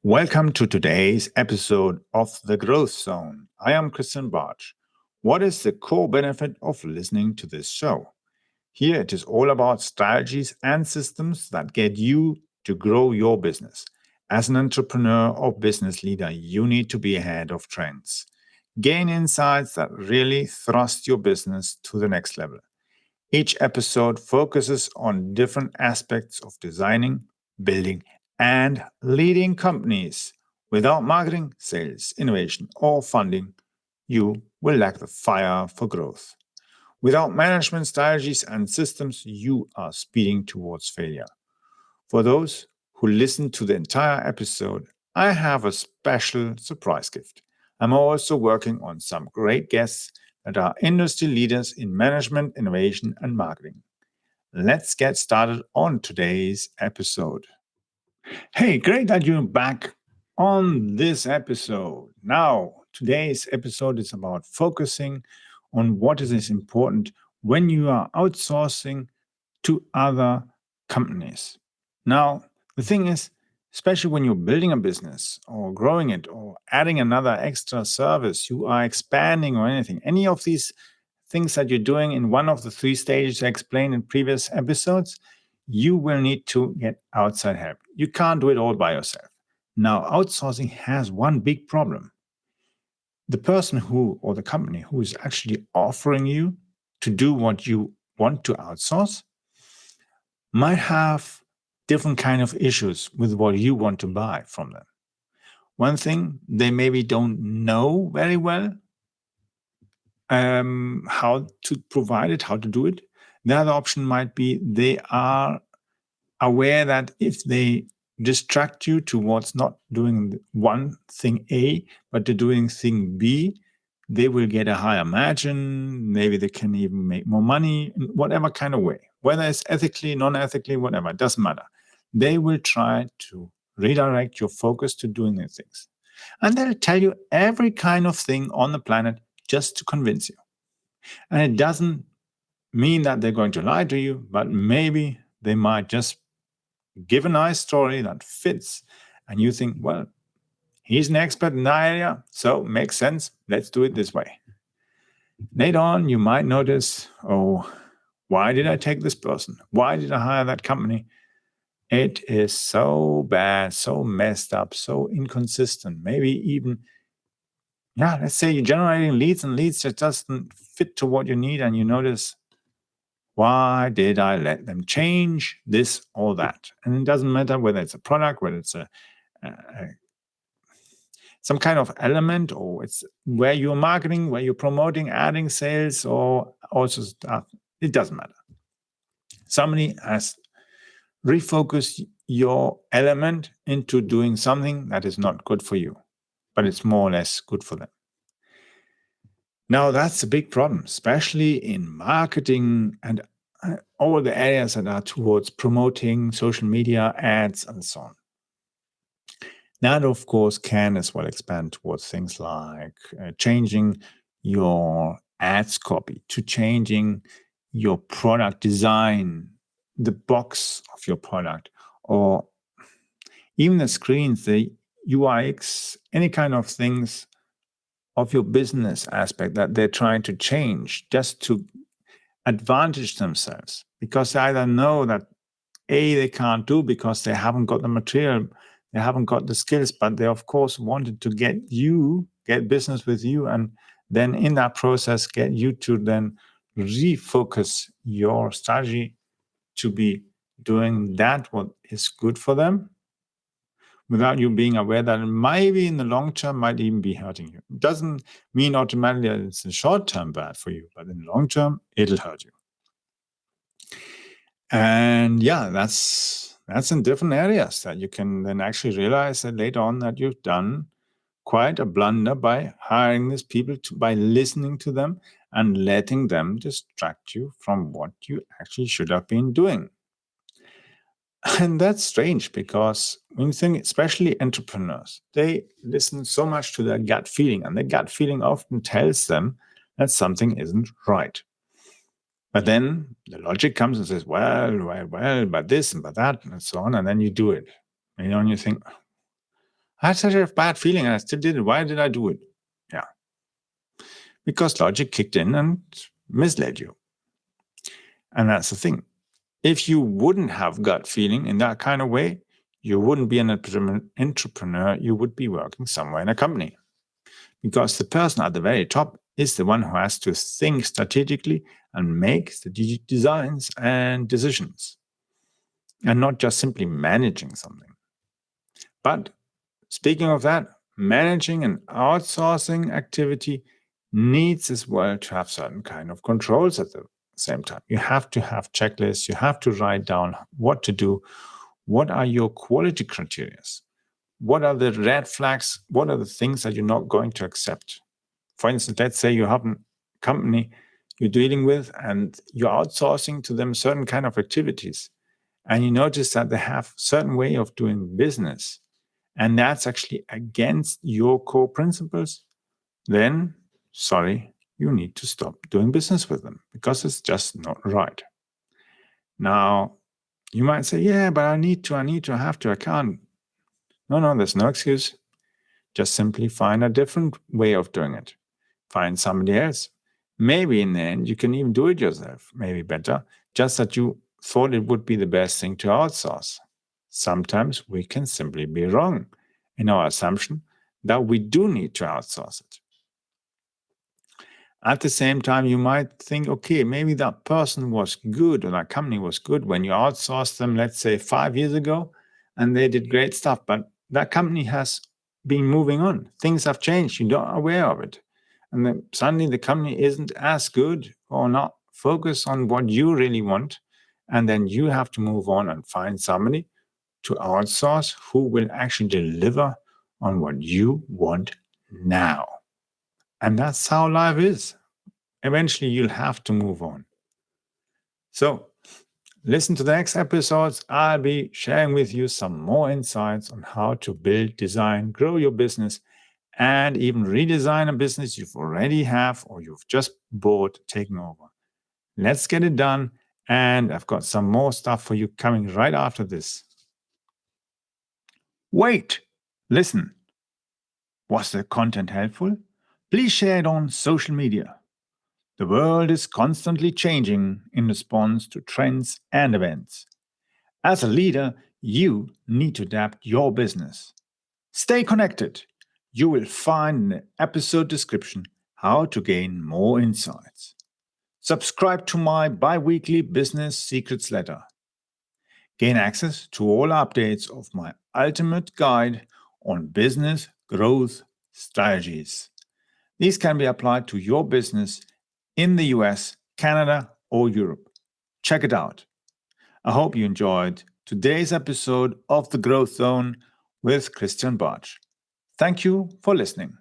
Welcome to today's episode of The Growth Zone. I am Christian Bartsch. What is the core benefit of listening to this show? Here it is all about strategies and systems that get you to grow your business. As an entrepreneur or business leader, you need to be ahead of trends. Gain insights that really thrust your business to the next level. Each episode focuses on different aspects of designing, building, and leading companies. Without marketing, sales, innovation, or funding, you will lack the fire for growth. Without management strategies and systems, you are speeding towards failure. For those who listen to the entire episode, I have a special surprise gift. I'm also working on some great guests that are industry leaders in management, innovation, and marketing. Let's get started on today's episode. Hey, great that you're back on this episode. Now, today's episode is about focusing on what is important when you are outsourcing to other companies. Now, the thing is, especially when you're building a business or growing it or adding another extra service, you are expanding or anything, any of these things that you're doing in one of the three stages I explained in previous episodes, you will need to get outside help. You can't do it all by yourself. Now, outsourcing has one big problem. The person who, or the company who is actually offering you to do what you want to outsource might have different kind of issues with what you want to buy from them. One thing, they maybe don't know very well how to provide it, how to do it. The other option might be they are aware that if they distract you towards not doing one thing A, but to doing thing B, they will get a higher margin. Maybe they can even make more money in whatever kind of way, whether it's ethically, non-ethically, whatever, it doesn't matter. They will try to redirect your focus to doing these things. And they'll tell you every kind of thing on the planet just to convince you. And it doesn't mean that they're going to lie to you, but maybe they might just give a nice story that fits. And you think, well, he's an expert in that area, so makes sense. Let's do it this way. Later on, you might notice, oh, why did I take this person? Why did I hire that company? It is so bad, so messed up, so inconsistent. Maybe even, let's say you're generating leads and leads that doesn't fit to what you need, and you notice, why did I let them change this or that? And it doesn't matter whether it's a product, whether it's a some kind of element, or it's where you're marketing, where you're promoting, adding sales, or also stuff. It doesn't matter. Somebody has refocused your element into doing something that is not good for you, but it's more or less good for them. Now, that's a big problem, especially in marketing and all the areas that are towards promoting social media, ads, and so on. That, of course, can as well expand towards things like changing your ads copy, to changing your product design, the box of your product, or even the screens, the UIX, any kind of things of your business aspect that they're trying to change just to advantage themselves, because they either know that A, they can't do because they haven't got the material, they haven't got the skills, but they of course wanted to get business with you, and then in that process get you to then refocus your strategy to be doing that what is good for them, without you being aware that it maybe in the long term might even be hurting you. It doesn't mean automatically that it's in short term bad for you, but in the long term, it'll hurt you. And that's in different areas that you can then actually realize that later on that you've done quite a blunder by hiring these people, by listening to them and letting them distract you from what you actually should have been doing. And that's strange, because when you think, especially entrepreneurs, they listen so much to their gut feeling, and their gut feeling often tells them that something isn't right. But then the logic comes and says, well, but this and but that and so on, and then you do it. And you think, I had such a bad feeling and I still did it. Why did I do it? Yeah. Because logic kicked in and misled you. And that's the thing. If you wouldn't have gut feeling in that kind of way, you wouldn't be an entrepreneur, you would be working somewhere in a company. Because the person at the very top is the one who has to think strategically and make strategic designs and decisions, and not just simply managing something. But speaking of that, managing an outsourcing activity needs as well to have certain kind of controls at the same time. You have to have checklists, you have to write down what to do, what are your quality criteria, what are the red flags, what are the things that you're not going to accept. For instance, let's say you have a company you're dealing with and you're outsourcing to them certain kind of activities, and you notice that they have certain way of doing business, and that's actually against your core principles, then sorry, you need to stop doing business with them because it's just not right. Now, you might say, yeah, but I have to, I can't. No, there's no excuse. Just simply find a different way of doing it. Find somebody else. Maybe in the end, you can even do it yourself, maybe better, just that you thought it would be the best thing to outsource. Sometimes we can simply be wrong in our assumption that we do need to outsource it. At the same time, you might think, okay, maybe that person was good or that company was good when you outsourced them, let's say 5 years ago, and they did great stuff, but that company has been moving on. Things have changed. You're not aware of it. And then suddenly the company isn't as good or not focused on what you really want. And then you have to move on and find somebody to outsource who will actually deliver on what you want now. And that's how life is. Eventually, you'll have to move on. So, listen to the next episodes. I'll be sharing with you some more insights on how to build, design, grow your business, and even redesign a business you've already have or you've just bought, taken over. Let's get it done. And I've got some more stuff for you coming right after this. Wait, listen. Was the content helpful? Please share it on social media. The world is constantly changing in response to trends and events. As a leader, you need to adapt your business. Stay connected. You will find in the episode description how to gain more insights. Subscribe to my bi-weekly business secrets letter. Gain access to all updates of my ultimate guide on business growth strategies. These can be applied to your business in the US, Canada, or Europe. Check it out. I hope you enjoyed today's episode of The Growth Zone with Christian Bartsch. Thank you for listening.